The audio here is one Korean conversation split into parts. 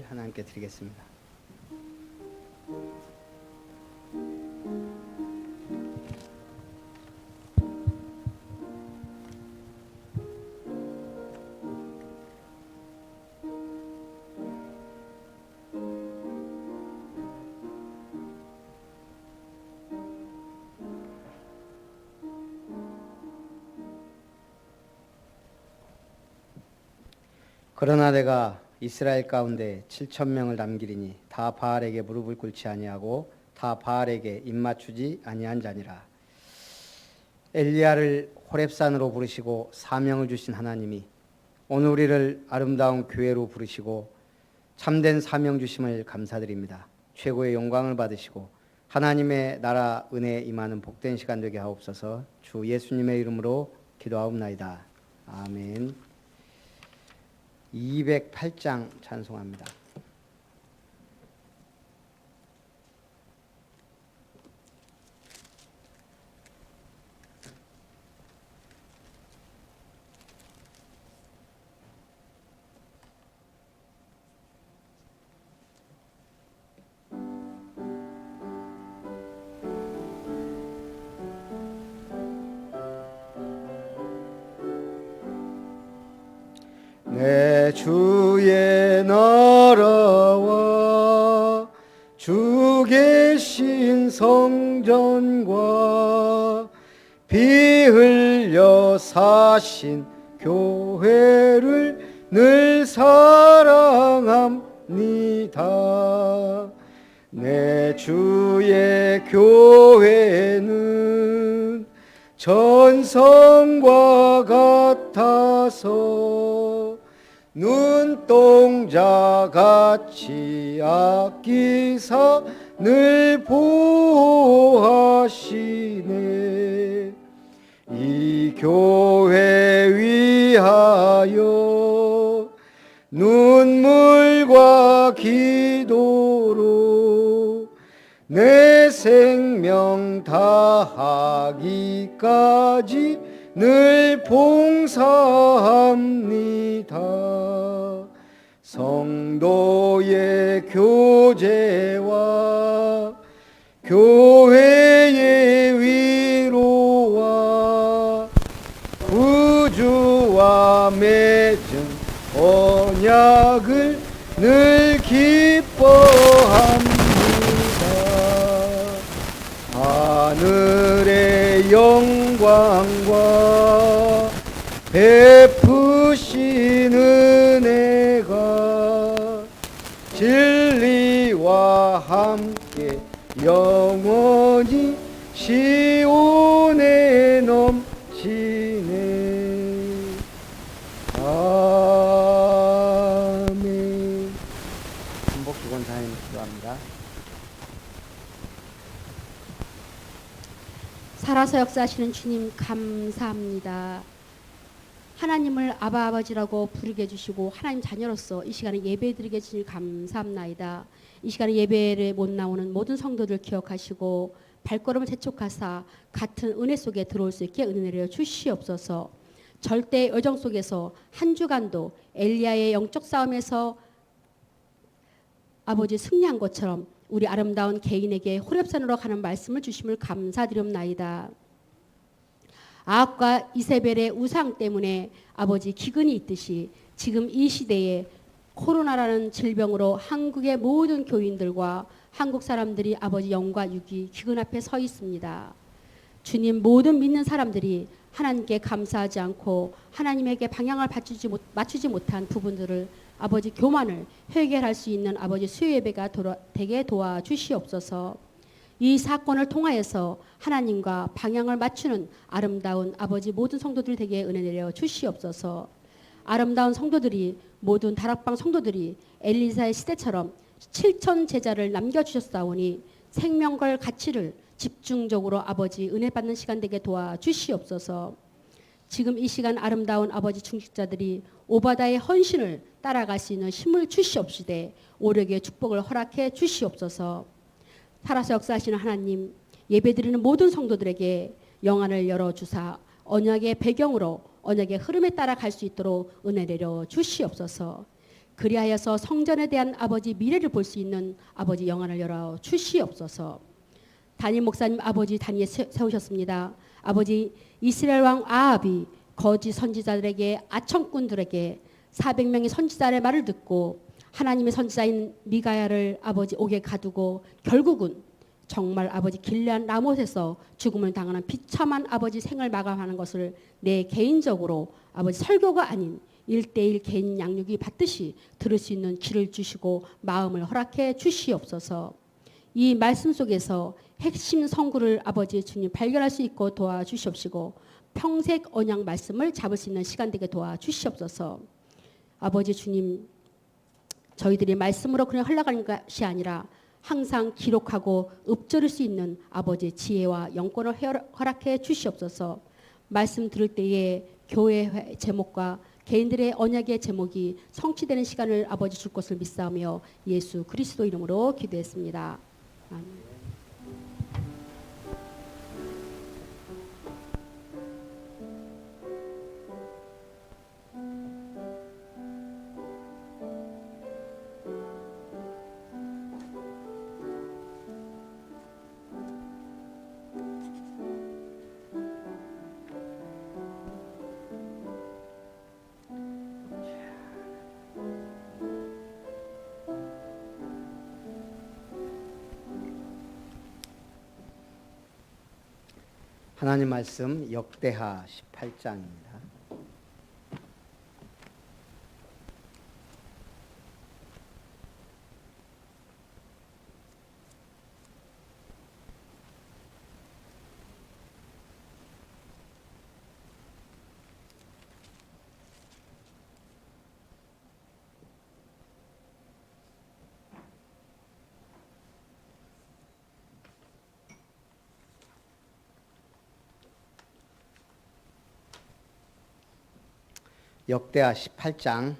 하나님께 드리겠습니다. 그러나 내가 이스라엘 가운데 7,000명을 남기리니 다 바알에게 무릎을 꿇지 아니하고 다 바알에게 입맞추지 아니한 자니라. 엘리야를 호렙산으로 부르시고 사명을 주신 하나님이 오늘 우리를 아름다운 교회로 부르시고 참된 사명 주심을 감사드립니다. 최고의 영광을 받으시고 하나님의 나라 은혜에 임하는 복된 시간 되게 하옵소서. 주 예수님의 이름으로 기도하옵나이다. 아멘. 208장 찬송합니다. 내 주의 나라와 주 계신 성전과 피 흘려 사신 교회를 늘 사랑합니다. 내 주의 교회는 전성과 같아서 눈동자같이 아끼사 늘 보호하시네. 이 교회 위하여 눈물과 기도로 내 생명 다하기까지 늘 봉사합니다. 성도의 교제와 교회의 위로와 구주와 맺은 언약을 늘 기뻐합니다. 하늘의 영광과 베푸신 은혜가 진리와 함께 영원히 시온에 넘치네. 아멘. 한복주권사님 기도합니다. 살아서 역사하시는 주님 감사합니다. 하나님을 아바 아버지라고 부르게 해주시고 하나님 자녀로서 이 시간에 예배드리게 해주시니 감사합나이다. 이 시간에 예배를 못 나오는 모든 성도들 기억하시고 발걸음을 재촉하사 같은 은혜 속에 들어올 수 있게 은혜 내려 주시옵소서. 절대 여정 속에서 한 주간도 엘리야의 영적 싸움에서 아버지 승리한 것처럼 우리 아름다운 개인에게 호렙산으로 가는 말씀을 주심을 감사드립나이다. 아합과 이세벨의 우상 때문에 아버지 기근이 있듯이 지금 이 시대에 코로나라는 질병으로 한국의 모든 교인들과 한국 사람들이 아버지 영과 육이 기근 앞에 서 있습니다. 주님, 모든 믿는 사람들이 하나님께 감사하지 않고 하나님에게 방향을 맞추지 못한 부분들을 아버지 교만을 해결할 수 있는 아버지 수요예배가 되게 도와주시옵소서. 이 사건을 통하여서 하나님과 방향을 맞추는 아름다운 아버지 모든 성도들 되게 은혜 내려 주시옵소서. 아름다운 성도들이 모든 다락방 성도들이 엘리사의 시대처럼 7천 제자를 남겨주셨사오니 생명걸 가치를 집중적으로 아버지 은혜 받는 시간 되게 도와주시옵소서. 지금 이 시간 아름다운 아버지 중직자들이 오바다의 헌신을 따라갈 수 있는 힘을 주시옵시되 오력의 축복을 허락해 주시옵소서. 살아서 역사하시는 하나님, 예배드리는 모든 성도들에게 영안을 열어주사 언약의 배경으로 언약의 흐름에 따라 갈 수 있도록 은혜 내려 주시옵소서. 그리하여서 성전에 대한 아버지 미래를 볼 수 있는 아버지 영안을 열어 주시옵소서. 담임 목사님 아버지 단위에 세우셨습니다. 아버지 이스라엘 왕 아합이 거짓 선지자들에게 아청꾼들에게 400명의 선지자의 말을 듣고 하나님의 선지자인 미가야를 아버지 옥에 가두고 결국은 정말 아버지 길르앗 라못에서 죽음을 당하는 비참한 아버지 생을 마감하는 것을 내 개인적으로 아버지 설교가 아닌 1대1 개인 양육이 받듯이 들을 수 있는 귀를 주시고 마음을 허락해 주시옵소서. 이 말씀 속에서 핵심 성구를 아버지 주님 발견할 수 있고 도와주시옵시고 평생 언약 말씀을 잡을 수 있는 시간 되게 도와주시옵소서. 아버지 주님, 저희들이 말씀으로 그냥 흘러가는 것이 아니라 항상 기록하고 읊조릴 수 있는 아버지 지혜와 영권을 허락해 주시옵소서. 말씀 들을 때에 교회 제목과 개인들의 언약의 제목이 성취되는 시간을 아버지 줄 것을 믿사오며 예수 그리스도 이름으로 기도했습니다. 아멘. 하나님 말씀 역대하 18장입니다. 역대하 18장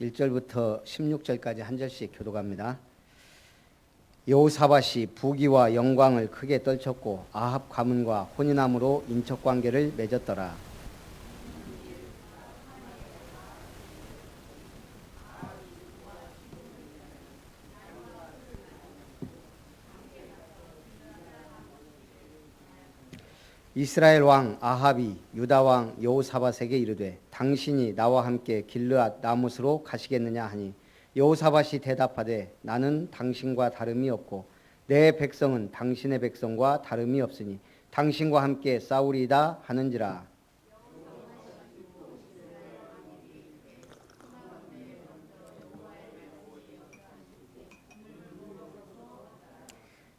1절부터 16절까지 한 절씩 교독합니다. 여호사밧이 부귀와 영광을 크게 떨쳤고 아합 가문과 혼인함으로 인척관계를 맺었더라. 이스라엘 왕 아합이 유다 왕 여호사밧에게 이르되 당신이 나와 함께 길르앗 라못으로 가시겠느냐 하니 여호사밧이 대답하되 나는 당신과 다름이 없고 내 백성은 당신의 백성과 다름이 없으니 당신과 함께 싸우리이다 하는지라.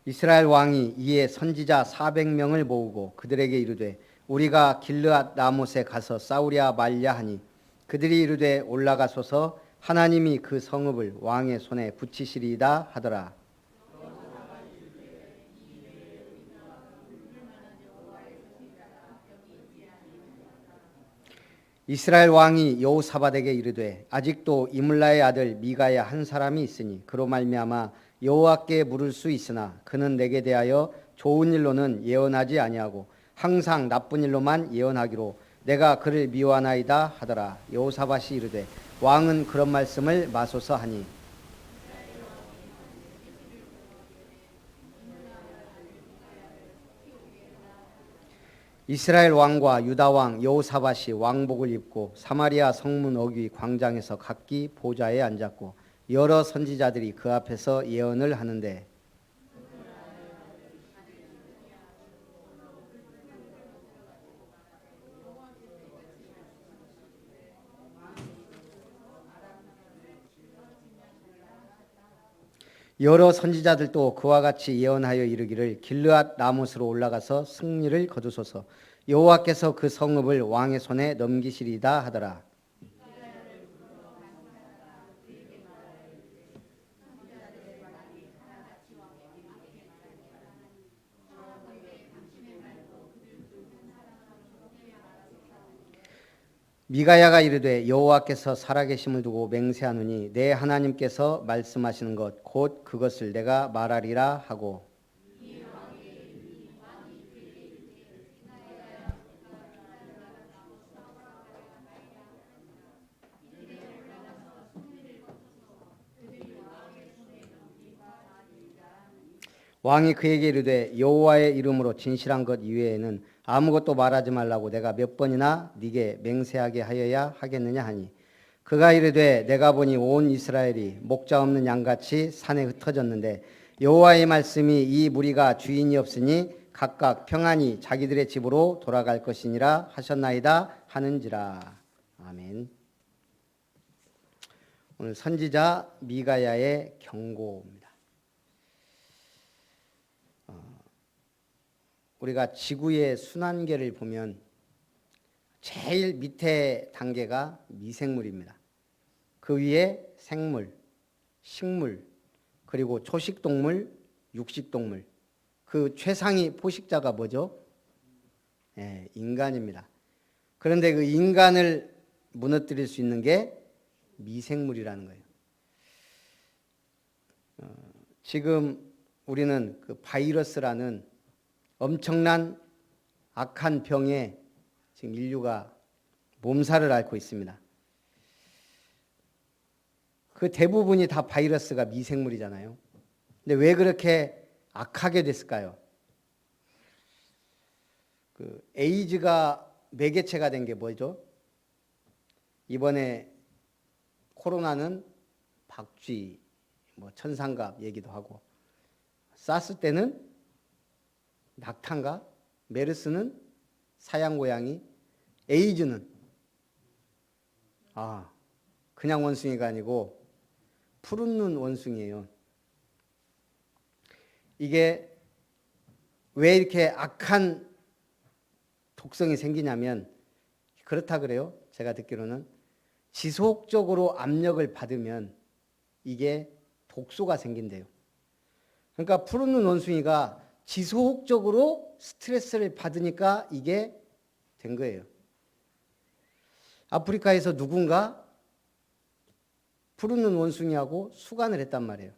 이스라엘 왕이 이에 선지자 400명을 모으고 그들에게 이르되 우리가 길르앗 라못에 가서 싸우랴 말랴 하니 그들이 이르되 올라가소서 하나님이 그 성읍을 왕의 손에 붙이시리이다 하더라. 이스라엘 왕이 여호사밧에게 이르되 아직도 이물라의 아들 미가야 한 사람이 있으니 그로 말미암아 여호와께 물을 수 있으나 그는 내게 대하여 좋은 일로는 예언하지 아니하고 항상 나쁜 일로만 예언하기로 내가 그를 미워하나이다 하더라. 여호사밧이 이르되 왕은 그런 말씀을 마소서 하니 이스라엘 왕과 유다 왕 여호사밧이 왕복을 입고 사마리아 성문 어귀 광장에서 각기 보좌에 앉았고 여러 선지자들이 그 앞에서 예언을 하는데 여러 선지자들도 그와 같이 예언하여 이르기를 길르앗 라못으로 올라가서 승리를 거두소서 여호와께서 그 성읍을 왕의 손에 넘기시리이다 하더라. 미가야가 이르되 여호와께서 살아계심을 두고 맹세하노니 내 하나님께서 말씀하시는 것 곧 그것을 내가 말하리라 하고 왕이 그에게 이르되 여호와의 이름으로 진실한 것 이외에는 아무것도 말하지 말라고 내가 몇 번이나 네게 맹세하게 하여야 하겠느냐 하니 그가 이르되 내가 보니 온 이스라엘이 목자 없는 양같이 산에 흩어졌는데 여호와의 말씀이 이 무리가 주인이 없으니 각각 평안히 자기들의 집으로 돌아갈 것이니라 하셨나이다 하는지라. 아멘. 오늘 선지자 미가야의 경고입니다. 우리가 지구의 순환계를 보면 제일 밑에 단계가 미생물입니다. 그 위에 생물, 식물, 그리고 초식동물, 육식동물. 그 최상위 포식자가 뭐죠? 인간입니다. 그런데 그 인간을 무너뜨릴 수 있는 게 미생물이라는 거예요. 지금 우리는 그 바이러스라는 엄청난 악한 병에 지금 인류가 몸살을 앓고 있습니다. 그 대부분이 다 바이러스가 미생물이잖아요. 근데 왜 그렇게 악하게 됐을까요? 그 에이즈가 매개체가 된 게 뭐죠? 이번에 코로나는 박쥐, 뭐 천상갑 얘기도 하고, 사스 때는 낙타인가? 메르스는 사양고양이, 에이즈는 그냥 원숭이가 아니고 푸른 눈 원숭이에요. 이게 왜 이렇게 악한 독성이 생기냐면 그렇다 그래요. 제가 듣기로는 지속적으로 압력을 받으면 이게 독소가 생긴대요. 그러니까 푸른 눈 원숭이가 지속적으로 스트레스를 받으니까 이게 된 거예요. 아프리카에서 누군가 푸른 눈 원숭이하고 수간을 했단 말이에요.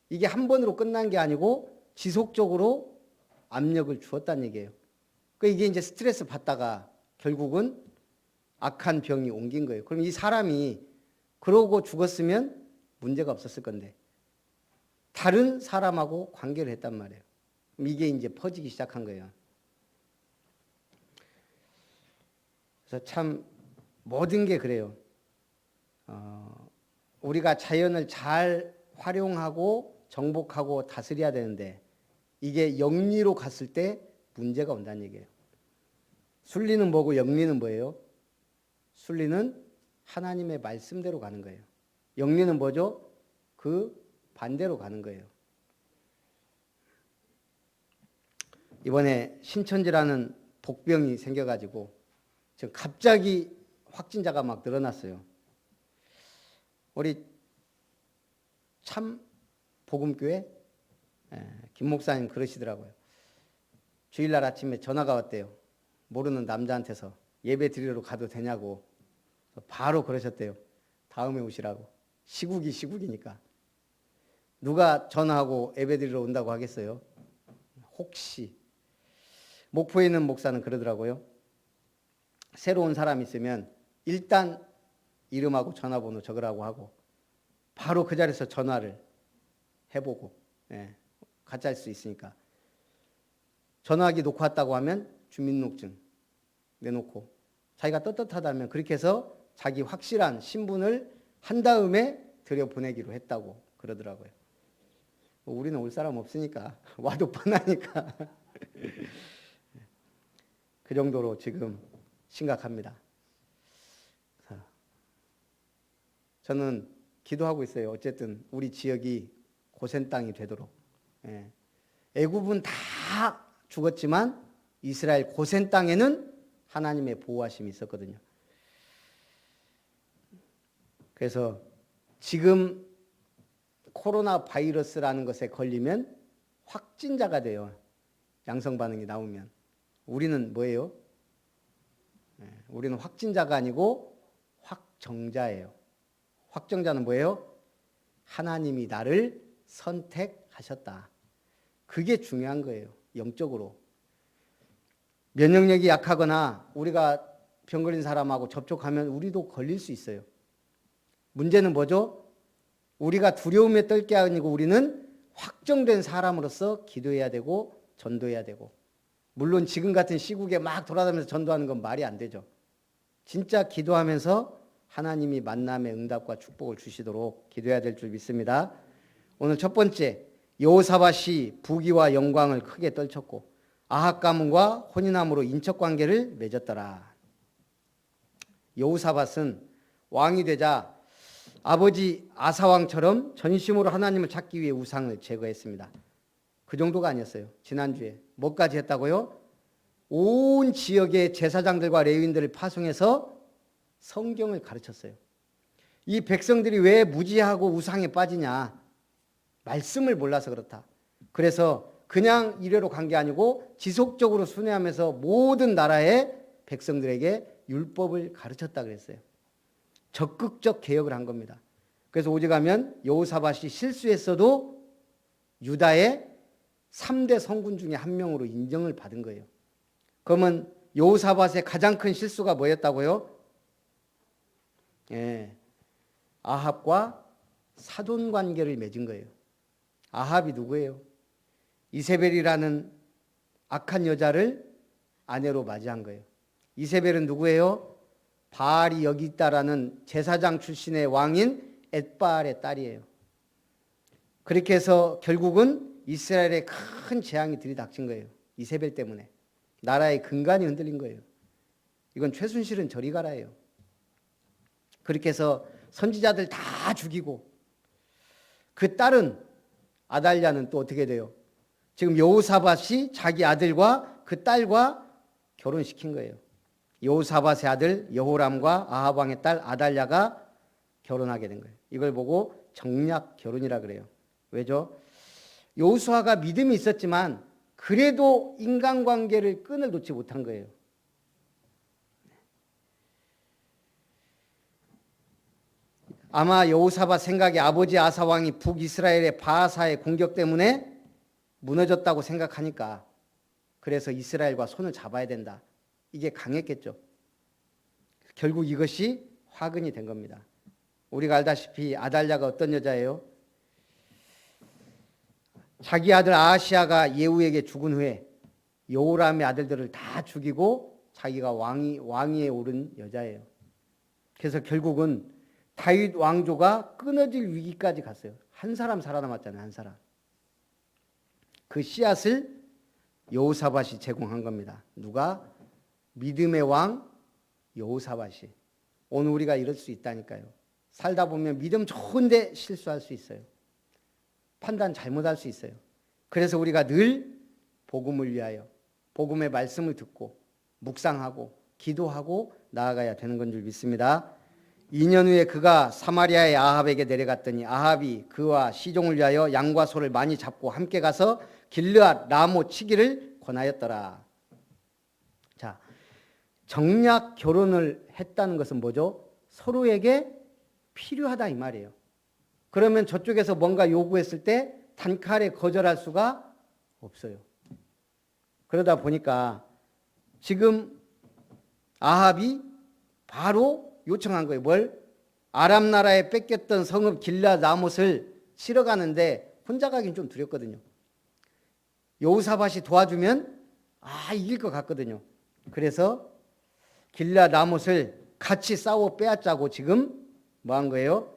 이게 한 번으로 끝난 게 아니고 지속적으로 압력을 주었다는 얘기예요. 그러니까 이게 이제 스트레스 받다가 결국은 악한 병이 옮긴 거예요. 그럼 이 사람이 그러고 죽었으면 문제가 없었을 건데 다른 사람하고 관계를 했단 말이에요. 그럼 이게 이제 퍼지기 시작한 거예요. 그래서 참 모든 게 그래요. 우리가 자연을 잘 활용하고 정복하고 다스려야 되는데 이게 영리로 갔을 때 문제가 온다는 얘기예요. 순리는 뭐고 영리는 뭐예요? 순리는 하나님의 말씀대로 가는 거예요. 영리는 뭐죠? 그 반대로 가는 거예요. 이번에 신천지라는 독병이 생겨가지고 지금 갑자기 확진자가 막 늘어났어요. 우리 참 복음교회 김 목사님 그러시더라고요. 주일날 아침에 전화가 왔대요. 모르는 남자한테서 예배 드리러 가도 되냐고 바로 그러셨대요. 다음에 오시라고. 시국이니까. 누가 전화하고 예배 드리러 온다고 하겠어요? 혹시. 목포에 있는 목사는 그러더라고요. 새로운 사람 있으면 일단 이름하고 전화번호 적으라고 하고 바로 그 자리에서 전화를 해보고 같이 할 수 있으니까 전화기 놓고 왔다고 하면 주민등록증 내놓고 자기가 떳떳하다면 그렇게 해서 자기 확실한 신분을 한 다음에 들여보내기로 했다고 그러더라고요. 우리는 올 사람 없으니까 와도 뻔하니까 그 정도로 지금 심각합니다. 저는 기도하고 있어요. 어쨌든 우리 지역이 고센 땅이 되도록. 애굽은 다 죽었지만 이스라엘 고센 땅에는 하나님의 보호하심이 있었거든요. 그래서 지금 코로나 바이러스라는 것에 걸리면 확진자가 돼요. 양성 반응이 나오면. 우리는 뭐예요? 우리는 확진자가 아니고 확정자예요. 확정자는 뭐예요? 하나님이 나를 선택하셨다. 그게 중요한 거예요. 영적으로. 면역력이 약하거나 우리가 병 걸린 사람하고 접촉하면 우리도 걸릴 수 있어요. 문제는 뭐죠? 우리가 두려움에 떨 게 아니고 우리는 확정된 사람으로서 기도해야 되고 전도해야 되고, 물론 지금 같은 시국에 막 돌아다니면서 전도하는 건 말이 안 되죠. 진짜 기도하면서 하나님이 만남의 응답과 축복을 주시도록 기도해야 될 줄 믿습니다. 오늘 첫 번째, 여호사밧이 부귀와 영광을 크게 떨쳤고 아합 가문과 혼인함으로 인척 관계를 맺었더라. 여호사밧은 왕이 되자 아버지 아사왕처럼 전심으로 하나님을 찾기 위해 우상을 제거했습니다. 그 정도가 아니었어요. 지난주에 뭐까지 했다고요? 온 지역의 제사장들과 레위인들을 파송해서 성경을 가르쳤어요. 이 백성들이 왜 무지하고 우상에 빠지냐? 말씀을 몰라서 그렇다. 그래서 그냥 이래로 간 게 아니고 지속적으로 순회하면서 모든 나라의 백성들에게 율법을 가르쳤다 그랬어요. 적극적 개혁을 한 겁니다. 그래서 오직하면 여호사밧이 실수했어도 유다의 3대 성군 중에 한 명으로 인정을 받은 거예요. 그러면 여호사밧의 가장 큰 실수가 뭐였다고요? 아합과 사돈 관계를 맺은 거예요. 아합이 누구예요? 이세벨이라는 악한 여자를 아내로 맞이한 거예요. 이세벨은 누구예요? 바알이 여기 있다라는 제사장 출신의 왕인 엣바알의 딸이에요. 그렇게 해서 결국은 이스라엘에 큰 재앙이 들이닥친 거예요. 이세벨 때문에. 나라의 근간이 흔들린 거예요. 이건 최순실은 저리 가라예요. 그렇게 해서 선지자들 다 죽이고, 그 딸은 아달랴는 또 어떻게 돼요? 지금 여호사밧이 자기 아들과 그 딸과 결혼시킨 거예요. 여호사밧의 아들 여호람과 아합 왕의 딸 아달랴가 결혼하게 된 거예요. 이걸 보고 정략 결혼이라 그래요. 왜죠? 여호수아가 믿음이 있었지만 그래도 인간관계를 끈을 놓지 못한 거예요. 아마 여호사밧 생각에 아버지 아사 왕이 북이스라엘의 바하사의 공격 때문에 무너졌다고 생각하니까, 그래서 이스라엘과 손을 잡아야 된다, 이게 강했겠죠. 결국 이것이 화근이 된 겁니다. 우리가 알다시피 아달랴가 어떤 여자예요? 자기 아들 아하시아가 예후에게 죽은 후에 여호람의 아들들을 다 죽이고 자기가 왕위에 오른 여자예요. 그래서 결국은 다윗 왕조가 끊어질 위기까지 갔어요. 한 사람 살아남았잖아요. 한 사람. 그 씨앗을 여호사밧이 제공한 겁니다. 누가? 믿음의 왕 여호사밧이. 오늘 우리가 이럴 수 있다니까요. 살다 보면 믿음 좋은데 실수할 수 있어요. 판단 잘못할 수 있어요. 그래서 우리가 늘 복음을 위하여 복음의 말씀을 듣고 묵상하고 기도하고 나아가야 되는 건 줄 믿습니다. 2년 후에 그가 사마리아의 아합에게 내려갔더니 아합이 그와 시종을 위하여 양과 소를 많이 잡고 함께 가서 길르앗 라모 치기를 권하였더라. 자, 정략 결혼을 했다는 것은 뭐죠? 서로에게 필요하다 이 말이에요. 그러면 저쪽에서 뭔가 요구했을 때 단칼에 거절할 수가 없어요. 그러다 보니까 지금 아합이 바로 요청한 거예요. 뭘? 아람 나라에 뺏겼던 성읍 길르앗 라못을 치러 가는데 혼자 가긴 좀 두렵거든요. 여호사밧이 도와주면 이길 것 같거든요. 그래서 길르앗 라못을 같이 싸워 빼앗자고 지금 뭐 한 거예요?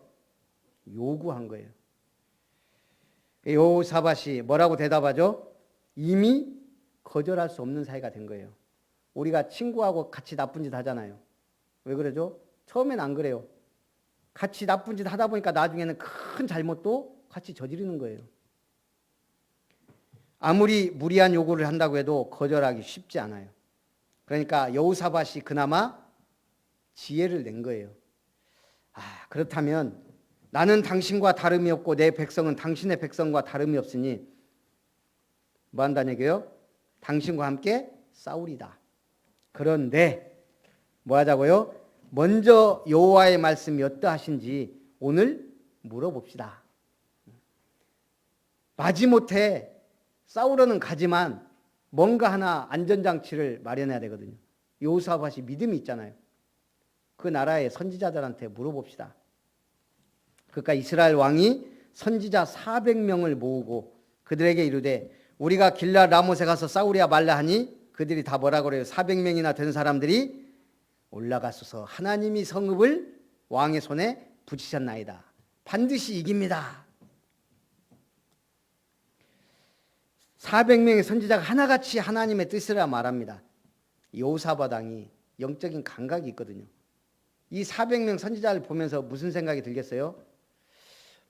요구한 거예요. 여호사밧이 뭐라고 대답하죠? 이미 거절할 수 없는 사이가 된 거예요. 우리가 친구하고 같이 나쁜 짓 하잖아요. 왜 그러죠? 처음엔 안 그래요. 같이 나쁜 짓 하다 보니까 나중에는 큰 잘못도 같이 저지르는 거예요. 아무리 무리한 요구를 한다고 해도 거절하기 쉽지 않아요. 그러니까 여호사밧이 그나마 지혜를 낸 거예요. 그렇다면 나는 당신과 다름이 없고 내 백성은 당신의 백성과 다름이 없으니 뭐 한다는 얘기예요? 당신과 함께 싸우리다. 그런데 뭐 하자고요? 먼저 여호와의 말씀이 어떠하신지 오늘 물어봅시다. 마지못해 싸우러는 가지만 뭔가 하나 안전장치를 마련해야 되거든요. 여호사밧이 믿음이 있잖아요. 그 나라의 선지자들한테 물어봅시다. 그러니까 이스라엘 왕이 선지자 400명을 모으고 그들에게 이르되 우리가 길라 라못에 가서 싸우랴 말라 하니 그들이 다 뭐라 그래요? 400명이나 된 사람들이 올라가소서 하나님이 성읍을 왕의 손에 붙이셨나이다. 반드시 이깁니다. 400명의 선지자가 하나같이 하나님의 뜻이라 말합니다. 여호사밧 왕이 영적인 감각이 있거든요. 이 400명 선지자를 보면서 무슨 생각이 들겠어요?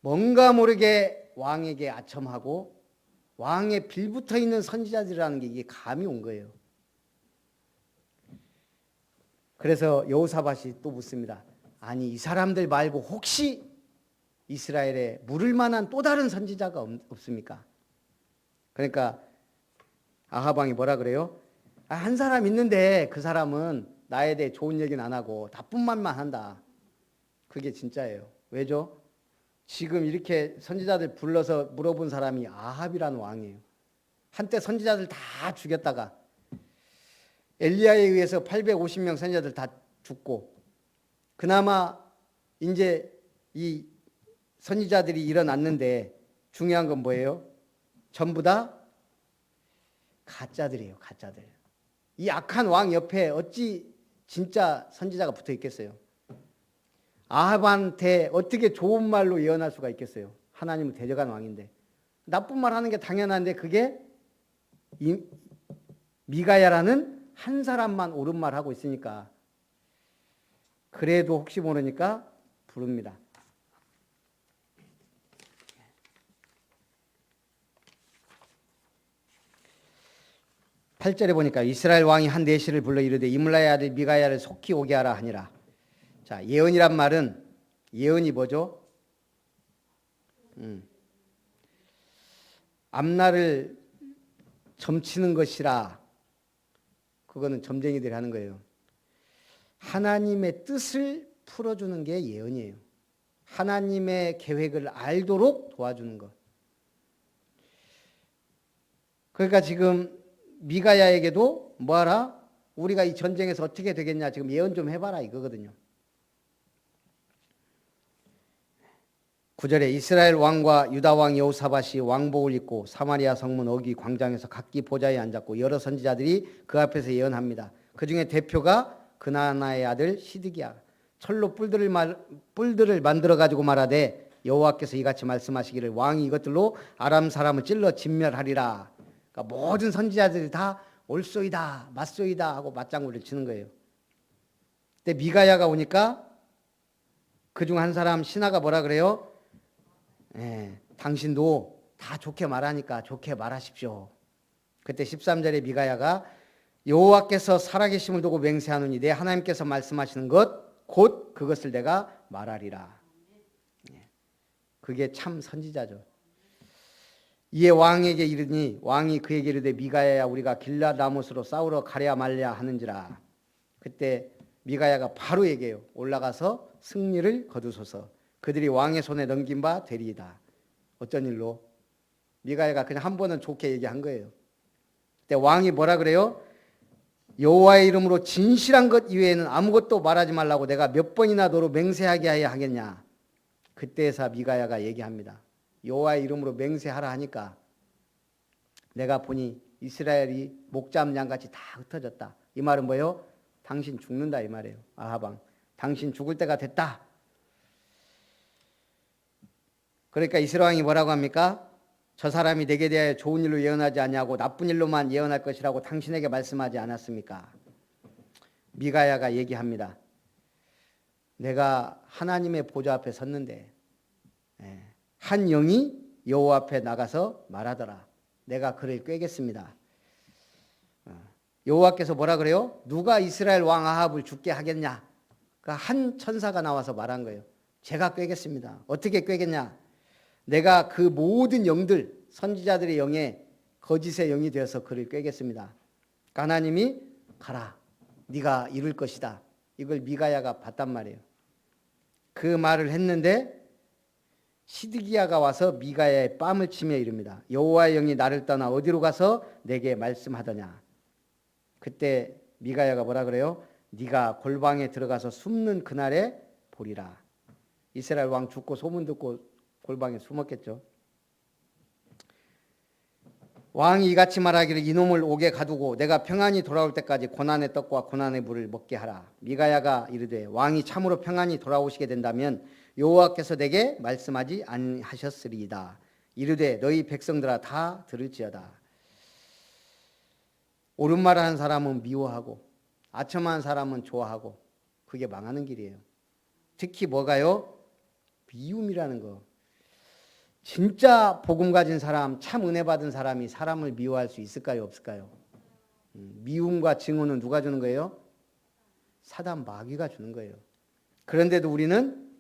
뭔가 모르게 왕에게 아첨하고 왕에 빌붙어 있는 선지자들이라는 게 이게 감이 온 거예요. 그래서 여호사밧이 또 묻습니다. 아니 이 사람들 말고 혹시 이스라엘에 물을 만한 또 다른 선지자가 없습니까? 그러니까 아합 왕이 뭐라 그래요? 한 사람 있는데 그 사람은 나에 대해 좋은 얘기는 안 하고 나쁜 말만 한다. 그게 진짜예요. 왜죠? 지금 이렇게 선지자들 불러서 물어본 사람이 아합이라는 왕이에요. 한때 선지자들 다 죽였다가 엘리야에 의해서 850명 선지자들 다 죽고 그나마 이제 이 선지자들이 일어났는데 중요한 건 뭐예요? 전부 다 가짜들이에요. 가짜들. 이 악한 왕 옆에 어찌 진짜 선지자가 붙어 있겠어요? 아합한테 어떻게 좋은 말로 예언할 수가 있겠어요? 하나님은 대적한 왕인데. 나쁜 말 하는 게 당연한데 그게 미가야라는 한 사람만 옳은 말 하고 있으니까 그래도 혹시 모르니까 부릅니다. 8절에 보니까 이스라엘 왕이 한 내시를 불러 이르되 이물라의 아들 미가야를 속히 오게 하라 하니라. 자, 예언이란 말은 예언이 뭐죠? 앞날을 점치는 것이라. 그거는 점쟁이들이 하는 거예요. 하나님의 뜻을 풀어주는 게 예언이에요. 하나님의 계획을 알도록 도와주는 것. 그러니까 지금 미가야에게도 뭐하라? 우리가 이 전쟁에서 어떻게 되겠냐 지금 예언 좀 해봐라 이거거든요. 9절에 이스라엘 왕과 유다 왕 여호사밧이 왕복을 입고 사마리아 성문 어귀 광장에서 각기 보좌에 앉았고 여러 선지자들이 그 앞에서 예언합니다. 그 중에 대표가 그나나의 아들 시드기야. 철로 뿔들을 만들어 가지고 말하되 여호와께서 이같이 말씀하시기를 왕이 이것들로 아람 사람을 찔러 진멸하리라. 그러니까 모든 선지자들이 다 올소이다 맞소이다 하고 맞장구를 치는 거예요. 근데 미가야가 오니까 그중 한 사람 신하가 뭐라 그래요? 당신도 다 좋게 말하니까 좋게 말하십시오. 그때 13절에 미가야가 여호와께서 살아계심을 두고 맹세하노니 내 하나님께서 말씀하시는 것 곧 그것을 내가 말하리라. 그게 참 선지자죠. 이에 왕에게 이르니 왕이 그에게 이르되 미가야야 우리가 길라 라못으로 싸우러 가랴 말랴 하는지라. 그때 미가야가 바로 얘기해요. 올라가서 승리를 거두소서. 그들이 왕의 손에 넘긴 바 되리이다. 어쩐 일로? 미가야가 그냥 한 번은 좋게 얘기한 거예요. 근데 왕이 뭐라 그래요? 여호와의 이름으로 진실한 것 이외에는 아무것도 말하지 말라고 내가 몇 번이나 너로 맹세하게 하야 하겠냐. 그때에서 미가야가 얘기합니다. 여호와의 이름으로 맹세하라 하니까 내가 보니 이스라엘이 목잠 양같이 다 흩어졌다. 이 말은 뭐예요? 당신 죽는다 이 말이에요. 아하방 당신 죽을 때가 됐다. 그러니까 이스라엘 왕이 뭐라고 합니까? 저 사람이 내게 대하여 좋은 일로 예언하지 아니하고 나쁜 일로만 예언할 것이라고 당신에게 말씀하지 않았습니까? 미가야가 얘기합니다. 내가 하나님의 보좌 앞에 섰는데 한 영이 여호와 앞에 나가서 말하더라. 내가 그를 꿰겠습니다. 여호와께서 뭐라 그래요? 누가 이스라엘 왕 아합을 죽게 하겠냐? 그러니까 한 천사가 나와서 말한 거예요. 제가 꿰겠습니다. 어떻게 꿰겠냐? 내가 그 모든 영들 선지자들의 영에 거짓의 영이 되어서 그를 꿰겠습니다. 그러니까 하나님이 가라. 네가 이룰 것이다. 이걸 미가야가 봤단 말이에요. 그 말을 했는데 시드기야가 와서 미가야의 뺨을 치며 이릅니다. 여호와의 영이 나를 떠나 어디로 가서 내게 말씀하더냐. 그때 미가야가 뭐라 그래요? 네가 골방에 들어가서 숨는 그날에 보리라. 이스라엘 왕 죽고 소문 듣고 골방에 숨었겠죠. 왕이 이같이 말하기를 이놈을 옥에 가두고 내가 평안히 돌아올 때까지 고난의 떡과 고난의 물을 먹게 하라. 미가야가 이르되 왕이 참으로 평안히 돌아오시게 된다면 여호와께서 내게 말씀하지 아니하셨으리이다. 이르되 너희 백성들아 다 들을지어다. 옳은 말 하는 사람은 미워하고 아첨하는 사람은 좋아하고 그게 망하는 길이에요. 특히 뭐가요? 미움이라는 거. 진짜 복음 가진 사람, 참 은혜 받은 사람이 사람을 미워할 수 있을까요? 없을까요? 미움과 증오는 누가 주는 거예요? 사단 마귀가 주는 거예요. 그런데도 우리는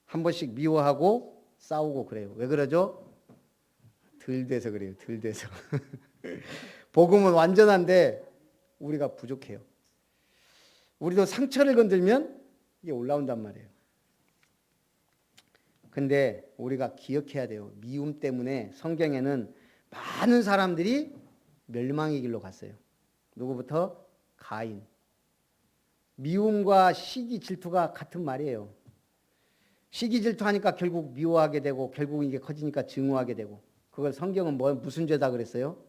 한 번씩 미워하고 싸우고 그래요. 왜 그러죠? 덜 돼서 그래요. 덜 돼서. 복음은 완전한데 우리가 부족해요. 우리도 상처를 건들면 이게 올라온단 말이에요. 근데 우리가 기억해야 돼요. 미움 때문에 성경에는 많은 사람들이 멸망의 길로 갔어요. 누구부터? 가인. 미움과 시기 질투가 같은 말이에요. 시기 질투하니까 결국 미워하게 되고 결국 이게 커지니까 증오하게 되고 그걸 성경은 무슨 죄다 그랬어요?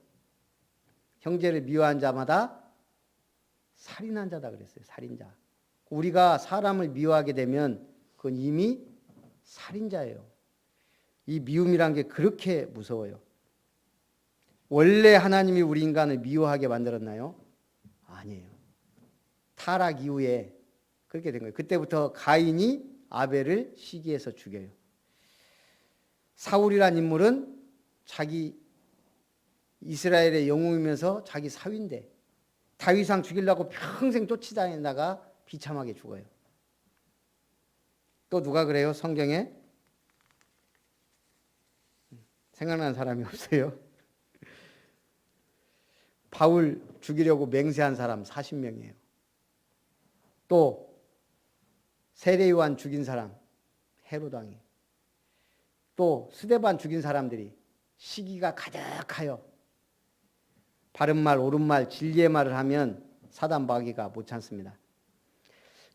형제를 미워한 자마다 살인한 자다 그랬어요. 살인자. 우리가 사람을 미워하게 되면 그건 이미 살인자예요. 이 미움이란 게 그렇게 무서워요. 원래 하나님이 우리 인간을 미워하게 만들었나요? 아니에요. 타락 이후에 그렇게 된 거예요. 그때부터 가인이 아벨을 시기해서 죽여요. 사울이란 인물은 자기 이스라엘의 영웅이면서 자기 사위인데 다윗왕 죽이려고 평생 쫓아다니다가 비참하게 죽어요. 또 누가 그래요? 성경에? 생각나는 사람이 없어요? 바울 죽이려고 맹세한 사람 40명이에요. 또 세례요한 죽인 사람 헤로당이. 또 스데반 죽인 사람들이 시기가 가득하여 바른 말 옳은 말 진리의 말을 하면 사단 마귀가 못 참습니다.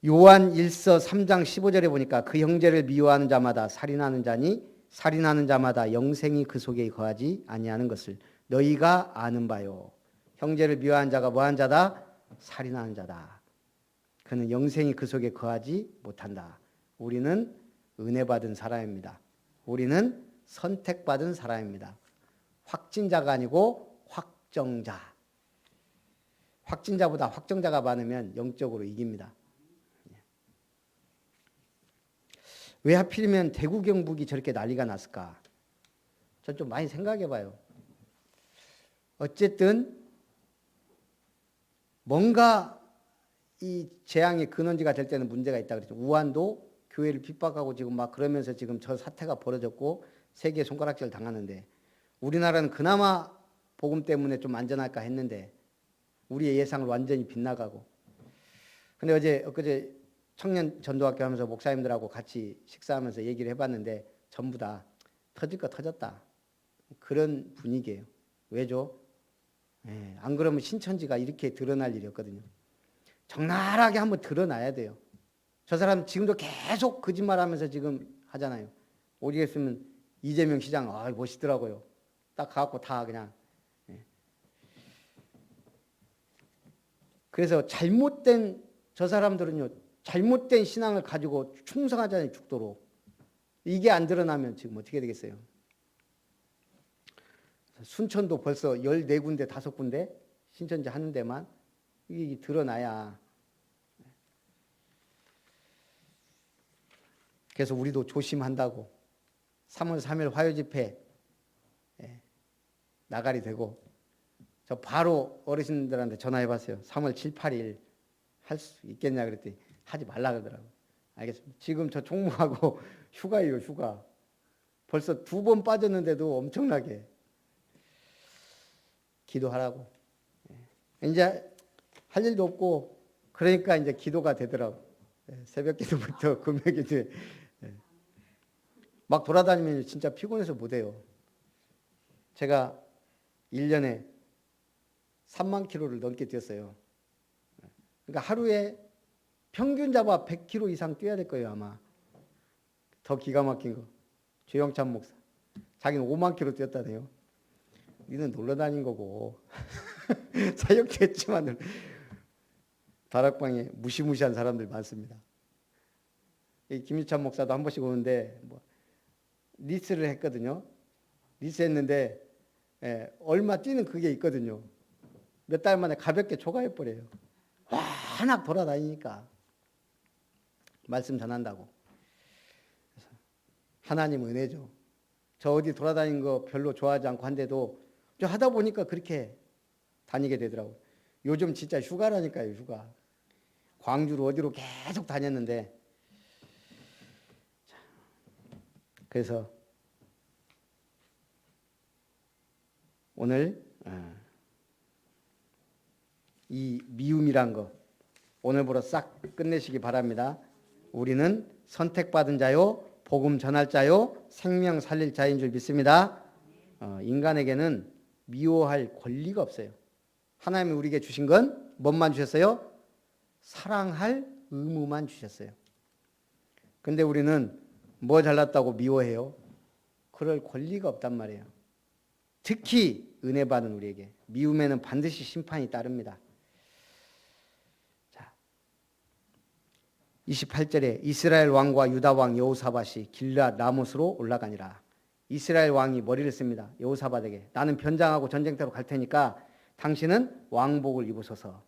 요한 1서 3장 15절에 보니까 그 형제를 미워하는 자마다 살인하는 자니 살인하는 자마다 영생이 그 속에 거하지 아니하는 것을 너희가 아는 바요. 형제를 미워하는 자가 뭐한 자다? 살인하는 자다. 그는 영생이 그 속에 거하지 못한다. 우리는 은혜 받은 사람입니다. 우리는 선택받은 사람입니다. 확진자가 아니고 확정자. 확진자보다 확정자가 많으면 영적으로 이깁니다. 왜 하필이면 대구 경북이 저렇게 난리가 났을까? 전 좀 많이 생각해 봐요. 어쨌든 뭔가 이 재앙의 근원지가 될 때는 문제가 있다 그랬죠. 우한도 교회를 핍박하고 지금 막 그러면서 지금 저 사태가 벌어졌고 세계 손가락질 당하는데 우리나라는 그나마 복음 때문에 좀 안전할까 했는데 우리의 예상을 완전히 빗나가고. 근데 엊그제 청년 전도학교 하면서 목사님들하고 같이 식사하면서 얘기를 해봤는데 전부 다 터질 거 터졌다. 그런 분위기예요. 왜죠? 안 그러면 신천지가 이렇게 드러날 일이 없거든요. 적나라하게 한번 드러나야 돼요. 저 사람 지금도 계속 거짓말하면서 지금 하잖아요. 오직 했으면 이재명 시장 멋있더라고요. 딱 가갖고 다 그냥. 그래서 잘못된 저 사람들은요. 잘못된 신앙을 가지고 충성하잖아요. 죽도록. 이게 안 드러나면 지금 어떻게 되겠어요? 순천도 벌써 14군데 5군데 신천지 하는 데만 이게 드러나야. 그래서 우리도 조심한다고 3월 3일 화요집회 나가리 되고 저 바로 어르신들한테 전화해봤어요. 3월 7, 8일 할 수 있겠냐 그랬더니 하지 말라 그러더라고요. 알겠습니다. 지금 저 총무하고 휴가예요. 휴가. 벌써 2번 빠졌는데도 엄청나게 기도하라고. 이제 할 일도 없고 그러니까 이제 기도가 되더라고. 새벽 기도부터 금요 기도에 막 돌아다니면 진짜 피곤해서 못해요. 제가 1년에 3만 킬로를 넘게 뛰었어요. 그러니까 하루에 평균 잡아 100km 이상 뛰어야 될 거예요. 아마 더 기가 막힌 거. 최영찬 목사. 자기는 5만 킬로 뛰었다네요. 니는 놀러 다닌 거고 사역도 했지만 다락방에 무시무시한 사람들 많습니다. 김유찬 목사도 한 번씩 오는데 리스를 했거든요. 리스 했는데 얼마 뛰는 그게 있거든요. 몇 달 만에 가볍게 초과해버려요. 워낙 돌아다니니까 말씀 전한다고. 하나님 은혜죠. 저 어디 돌아다니는 거 별로 좋아하지 않고 한데도 저 하다 보니까 그렇게 다니게 되더라고요. 요즘 진짜 휴가라니까요. 휴가. 광주로 어디로 계속 다녔는데 그래서 오늘 이 미움이란 거 오늘부로 싹 끝내시기 바랍니다. 우리는 선택받은 자요, 복음 전할 자요, 생명 살릴 자인 줄 믿습니다. 인간에게는 미워할 권리가 없어요. 하나님이 우리에게 주신 건 뭔만 주셨어요? 사랑할 의무만 주셨어요. 근데 우리는 뭐 잘났다고 미워해요? 그럴 권리가 없단 말이에요. 특히 은혜 받은 우리에게 미움에는 반드시 심판이 따릅니다. 자, 28절에 이스라엘 왕과 유다 왕 여호사밧이 길앗 라못으로 올라가니라. 이스라엘 왕이 머리를 씁니다. 여호사밧에게 나는 변장하고 전쟁터로 갈 테니까 당신은 왕복을 입으소서.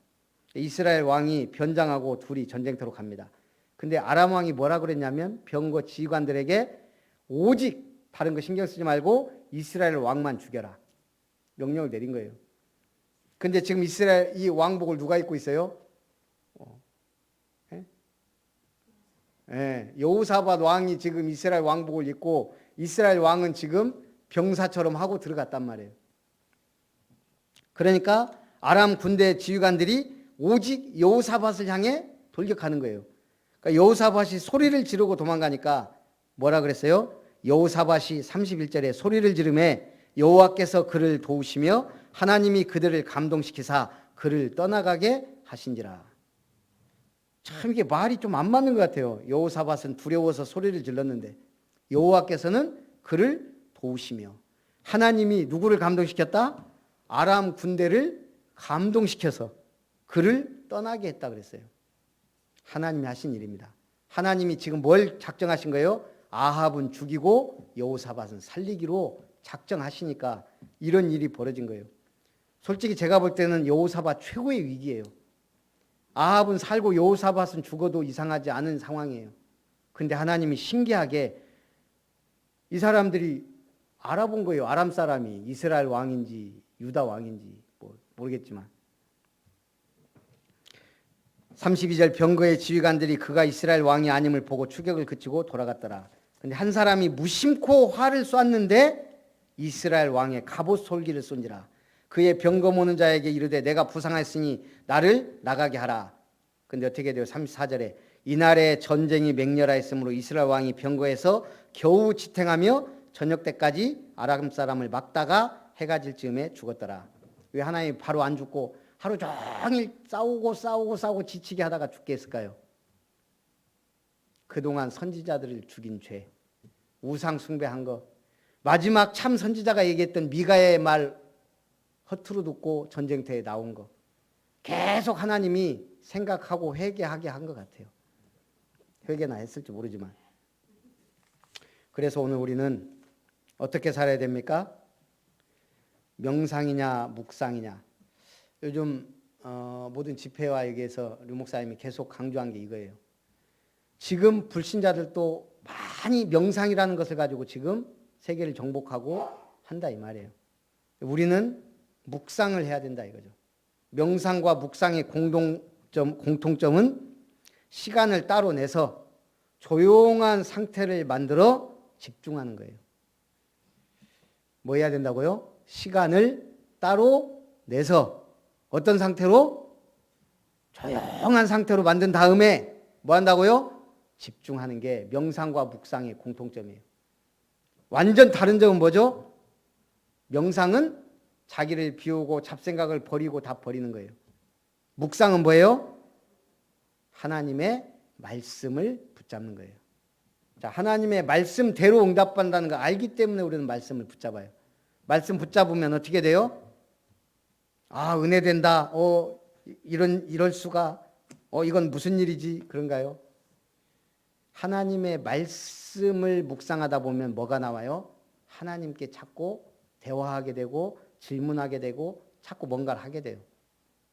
이스라엘 왕이 변장하고 둘이 전쟁터로 갑니다. 근데 아람 왕이 뭐라 그랬냐면 병거 지휘관들에게 오직 다른 거 신경 쓰지 말고 이스라엘 왕만 죽여라. 명령을 내린 거예요. 근데 지금 이스라엘 이 왕복을 누가 입고 있어요? 여호사밧 왕이 지금 이스라엘 왕복을 입고 이스라엘 왕은 지금 병사처럼 하고 들어갔단 말이에요. 그러니까 아람 군대 지휘관들이 오직 여호사밧을 향해 돌격하는 거예요. 그러니까 여호사밧이 소리를 지르고 도망가니까 뭐라 그랬어요? 여호사밧이 31절에 소리를 지르매 여호와께서 그를 도우시며 하나님이 그들을 감동시키사 그를 떠나가게 하신지라. 참 이게 말이 좀 안 맞는 것 같아요. 여호사밧은 두려워서 소리를 질렀는데 여호와께서는 그를 도우시며 하나님이 누구를 감동시켰다? 아람 군대를 감동시켜서 그를 떠나게 했다 그랬어요. 하나님이 하신 일입니다. 하나님이 지금 뭘 작정하신 거예요? 아합은 죽이고 여호사밧은 살리기로 작정하시니까 이런 일이 벌어진 거예요. 솔직히 제가 볼 때는 여호사밧 최고의 위기예요. 아합은 살고 여호사밧은 죽어도 이상하지 않은 상황이에요. 근데 하나님이 신기하게 이 사람들이 알아본 거예요. 아람 사람이 이스라엘 왕인지 유다 왕인지 모르겠지만 32절 병거의 지휘관들이 그가 이스라엘 왕이 아님을 보고 추격을 그치고 돌아갔더라. 근데 한 사람이 무심코 활을 쐈는데 이스라엘 왕의 갑옷 솔기를 쏜지라. 그의 병거 모는 자에게 이르되 내가 부상하였으니 나를 나가게 하라. 근데 어떻게 돼요? 34절에 이날에 전쟁이 맹렬하였으므로 이스라엘 왕이 병거에서 겨우 지탱하며 저녁 때까지 아람 사람을 막다가 해가 질 즈음에 죽었더라. 왜 하나님이 바로 안 죽고 하루 종일 싸우고 지치게 하다가 죽게 했을까요? 그동안 선지자들을 죽인 죄, 우상 숭배한 거, 마지막 참 선지자가 얘기했던 미가의 말 허투루 듣고 전쟁터에 나온 거, 계속 하나님이 생각하고 회개하게 한 것 같아요. 회개나 했을지 모르지만. 그래서 오늘 우리는 어떻게 살아야 됩니까? 명상이냐 묵상이냐. 요즘 모든 집회와 여기에서 류 목사님이 계속 강조한 게 이거예요. 지금 불신자들도 많이 명상이라는 것을 가지고 지금 세계를 정복하고 한다 이 말이에요. 우리는 묵상을 해야 된다 이거죠. 명상과 묵상의 공통점은 시간을 따로 내서 조용한 상태를 만들어 집중하는 거예요. 뭐 해야 된다고요? 시간을 따로 내서 어떤 상태로? 조용한 상태로 만든 다음에 뭐 한다고요? 집중하는 게 명상과 묵상의 공통점이에요. 완전 다른 점은 뭐죠? 명상은 자기를 비우고 잡생각을 버리고 다 버리는 거예요. 묵상은 뭐예요? 하나님의 말씀을 붙잡는 거예요. 자, 하나님의 말씀대로 응답받는다는 거 알기 때문에 우리는 말씀을 붙잡아요. 말씀 붙잡으면 어떻게 돼요? 아, 은혜 된다. 이럴 수가. 이건 무슨 일이지? 그런가요? 하나님의 말씀을 묵상하다 보면 뭐가 나와요? 하나님께 자꾸 대화하게 되고 질문하게 되고 자꾸 뭔가를 하게 돼요.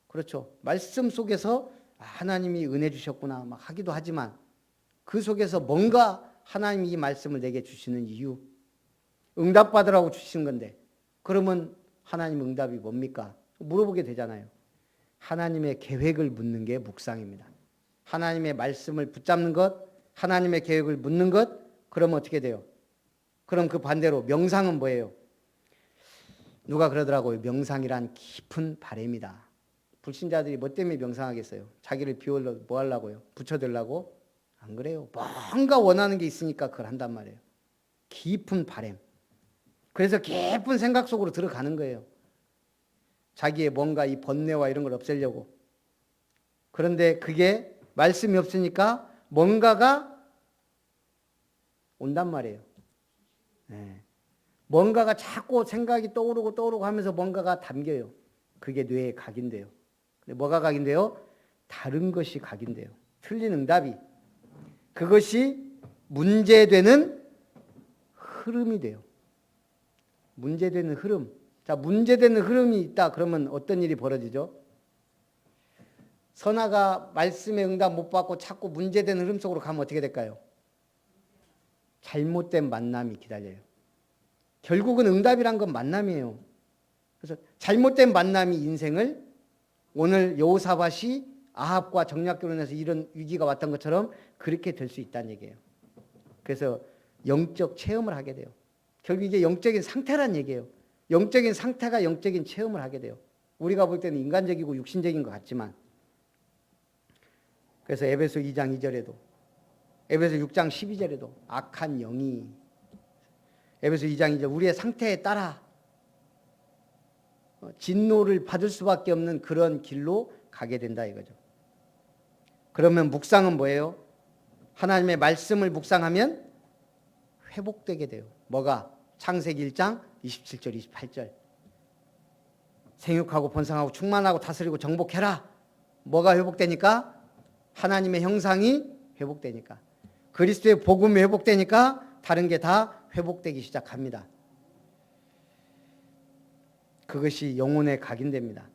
그렇죠. 말씀 속에서 하나님이 은혜 주셨구나 막 하기도 하지만 그 속에서 뭔가 하나님이 이 말씀을 내게 주시는 이유, 응답받으라고 주신 건데 그러면 하나님 응답이 뭡니까? 물어보게 되잖아요. 하나님의 계획을 묻는 게 묵상입니다. 하나님의 말씀을 붙잡는 것, 하나님의 계획을 묻는 것, 그러면 어떻게 돼요? 그럼 그 반대로 명상은 뭐예요? 누가 그러더라고요. 명상이란 깊은 바램이다. 불신자들이 뭐 때문에 명상하겠어요? 자기를 비워려 뭐 하려고요? 붙여들라고? 안 그래요. 뭔가 원하는 게 있으니까 그걸 한단 말이에요. 깊은 바램. 그래서 깊은 생각 속으로 들어가는 거예요. 자기의 뭔가 이 번뇌와 이런 걸 없애려고. 그런데 그게 말씀이 없으니까 뭔가가 온단 말이에요. 네. 뭔가가 자꾸 생각이 떠오르고 하면서 뭔가가 담겨요. 그게 뇌에 각인돼요. 근데 뭐가 각인돼요? 다른 것이 각인돼요. 틀린 응답이. 그것이 문제되는 흐름이 돼요. 문제되는 흐름. 자, 문제되는 흐름이 있다. 그러면 어떤 일이 벌어지죠? 선아가 말씀의 응답 못 받고 자꾸 문제되는 흐름 속으로 가면 어떻게 될까요? 잘못된 만남이 기다려요. 결국은 응답이란 건 만남이에요. 그래서 잘못된 만남이 인생을 오늘 여호사밧이 아합과 정략 결혼해서 이런 위기가 왔던 것처럼 그렇게 될 수 있다는 얘기예요. 그래서 영적 체험을 하게 돼요. 결국 이게 영적인 상태란 얘기예요. 영적인 상태가 영적인 체험을 하게 돼요. 우리가 볼 때는 인간적이고 육신적인 것 같지만 그래서 에베소 2장 2절에도 에베소 6장 12절에도 악한 영이 에베소 2장 2절 우리의 상태에 따라 진노를 받을 수밖에 없는 그런 길로 가게 된다 이거죠. 그러면 묵상은 뭐예요? 하나님의 말씀을 묵상하면 회복되게 돼요. 뭐가? 창세기 1장 27절 28절 생육하고 번성하고 충만하고 다스리고 정복해라. 뭐가 회복되니까? 하나님의 형상이 회복되니까. 그리스도의 복음이 회복되니까 다른 게 다 회복되기 시작합니다. 그것이 영혼에 각인됩니다.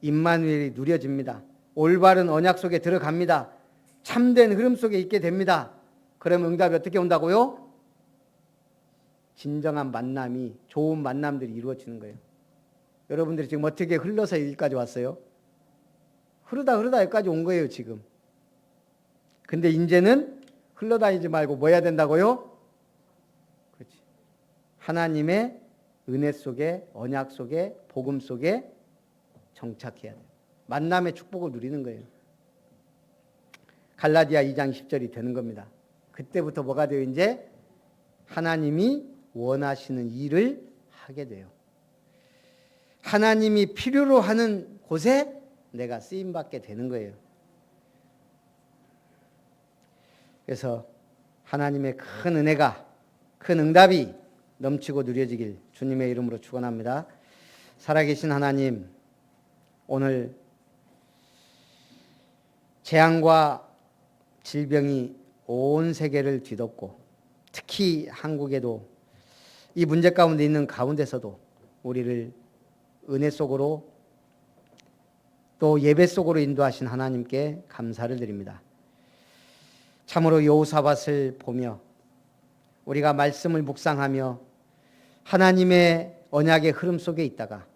임마누엘이 누려집니다. 올바른 언약 속에 들어갑니다. 참된 흐름 속에 있게 됩니다. 그러면 응답이 어떻게 온다고요? 진정한 만남이 좋은 만남들이 이루어지는 거예요. 여러분들이 지금 어떻게 흘러서 여기까지 왔어요? 흐르다 여기까지 온 거예요 지금. 근데 이제는 흘러다니지 말고 뭐 해야 된다고요? 그렇지. 하나님의 은혜 속에 언약 속에 복음 속에 정착해야 돼요. 만남의 축복을 누리는 거예요. 갈라디아 2장 10절이 되는 겁니다. 그때부터 뭐가 돼요? 이제 하나님이 원하시는 일을 하게 돼요. 하나님이 필요로 하는 곳에 내가 쓰임받게 되는 거예요. 그래서 하나님의 큰 은혜가 큰 응답이 넘치고 누려지길 주님의 이름으로 축원합니다. 살아계신 하나님, 오늘 재앙과 질병이 온 세계를 뒤덮고 특히 한국에도 이 문제 가운데 있는 가운데서도 우리를 은혜 속으로 또 예배 속으로 인도하신 하나님께 감사를 드립니다. 참으로 여호사밧을 보며 우리가 말씀을 묵상하며 하나님의 언약의 흐름 속에 있다가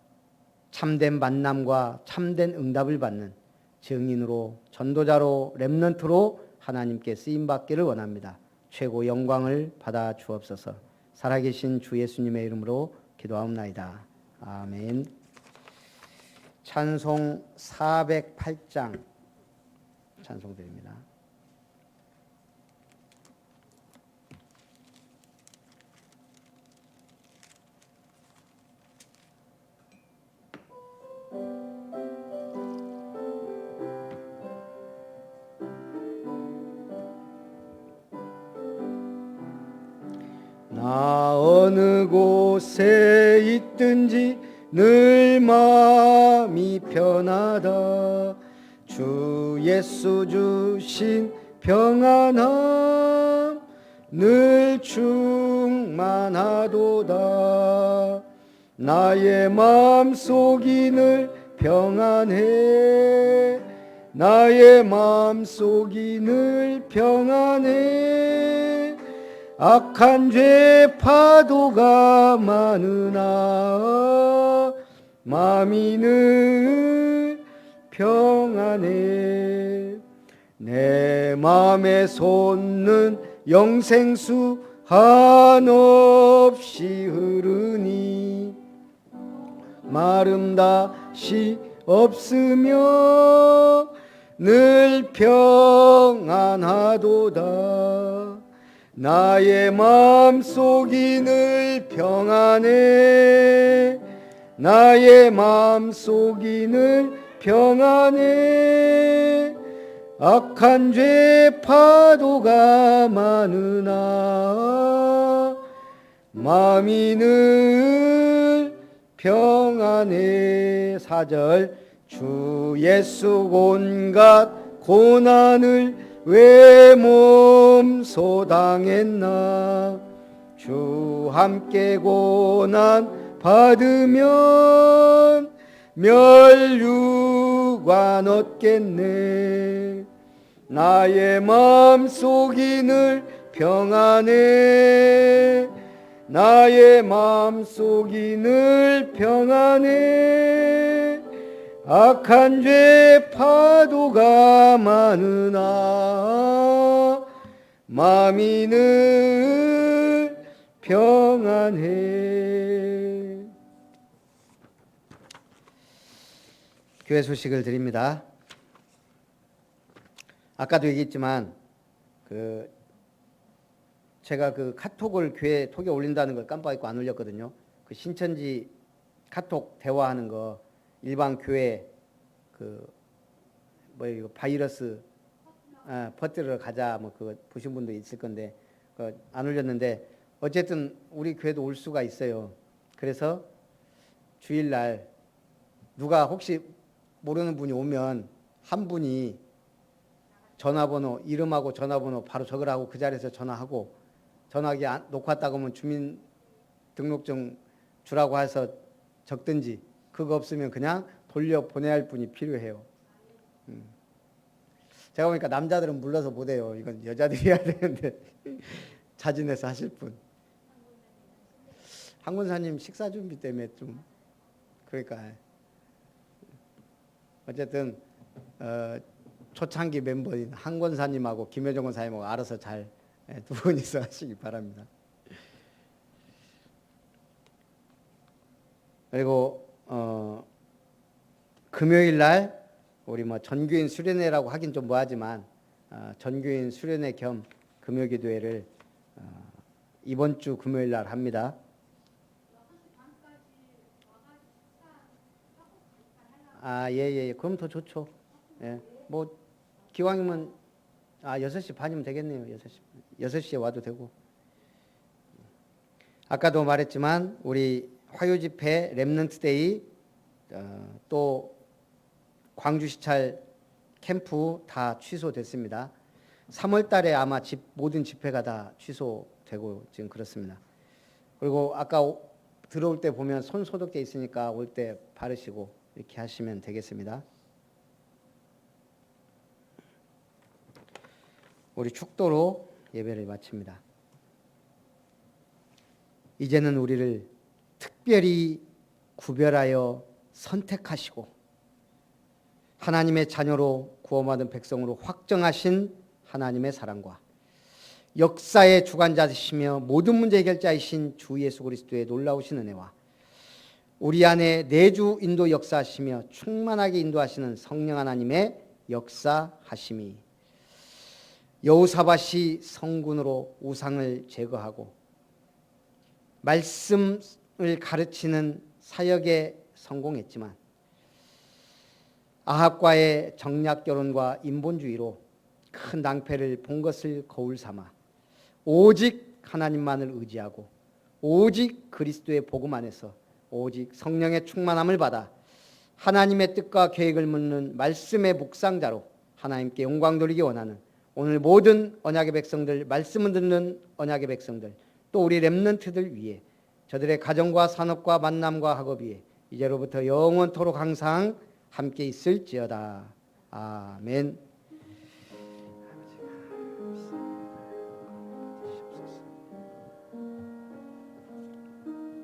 참된 만남과 참된 응답을 받는 증인으로 전도자로 렘넌트로 하나님께 쓰임받기를 원합니다. 최고 영광을 받아 주옵소서. 살아계신 주 예수님의 이름으로 기도하옵나이다. 아멘. 찬송 408장 찬송드립니다. 곳에 있든지 늘 마음이 편하다. 주 예수 주신 평안함 늘 충만하도다. 나의 마음속이 늘 평안해. 나의 마음속이 늘 평안해. 악한 죄 파도가 많으나 마음이 늘 평안해. 내 마음에 솟는 영생수 한없이 흐르니 마름 다시 없으며 늘 평안하도다. 나의 마음속이 늘 평안해. 나의 마음속이 늘 평안해. 악한 죄 파도가 많으나 마음이 늘 평안해. 4절 주 예수 온갖 고난을 왜 몸소 당했나. 주 함께 고난 받으면 멸류관 얻겠네. 나의 마음속이 늘 평안해. 나의 마음속이 늘 평안해. 악한 죄 파도가 많으나 마음이 늘 평안해. 교회 소식을 드립니다. 아까도 얘기했지만 제가 카톡을 교회 톡에 올린다는 걸 깜빡 잊고 안 올렸거든요. 그 신천지 카톡 대화하는 거 일반 교회 이거 바이러스 퍼뜨리러 가자 뭐 그거 보신 분도 있을 건데 안 올렸는데 어쨌든 우리 교회도 올 수가 있어요. 그래서 주일날 누가 혹시 모르는 분이 오면 한 분이 전화번호 이름하고 전화번호 바로 적으라고 그 자리에서 전화하고 전화기 놓고 왔다고 하면 주민등록증 주라고 해서 적든지 그거 없으면 그냥 돌려 보내야 할 분이 필요해요. 제가 보니까 남자들은 물러서 못 해요. 이건 여자들이 해야 되는데 자진해서 하실 분. 한군사님 식사 준비 때문에 좀 그러니까 어쨌든 초창기 멤버인 한권사님하고 김효정 권사님하고 알아서 잘 두 분이서 하시기 바랍니다. 그리고 금요일 날 우리 전교인 수련회라고 하긴 좀 뭐하지만 전교인 수련회 겸 금요기도회를 이번 주 금요일 날 합니다. 예. 그럼 더 좋죠. 예. 뭐 기왕이면 6시 반이면 되겠네요. 6시에 와도 되고. 아까도 말했지만 우리 화요 집회 렘넌트 데이 또 광주 시찰 캠프 다 취소됐습니다. 3월 달에 아마 모든 집회가 다 취소되고 지금 그렇습니다. 그리고 아까 들어올 때 보면 손 소독돼 있으니까 올 때 바르시고 이렇게 하시면 되겠습니다. 우리 축도로 예배를 마칩니다. 이제는 우리를 특별히 구별하여 선택하시고 하나님의 자녀로 구원받은 백성으로 확정하신 하나님의 사랑과 역사의 주관자이시며 모든 문제 해결자이신 주 예수 그리스도의 놀라우신 은혜와 우리 안에 내주 인도 역사하시며 충만하게 인도하시는 성령 하나님의 역사하심이 여호사밧이 성군으로 우상을 제거하고 말씀을 가르치는 사역에 성공했지만 아합과의 정략 결혼과 인본주의로 큰 낭패를 본 것을 거울 삼아 오직 하나님만을 의지하고 오직 그리스도의 복음 안에서 오직 성령의 충만함을 받아 하나님의 뜻과 계획을 묻는 말씀의 묵상자로 하나님께 영광 돌리기 원하는 오늘 모든 언약의 백성들, 말씀을 듣는 언약의 백성들, 또 우리 렘넌트들 위해 저들의 가정과 산업과 만남과 학업 위에 이제로부터 영원토록 항상 함께 있을지어다. 아멘.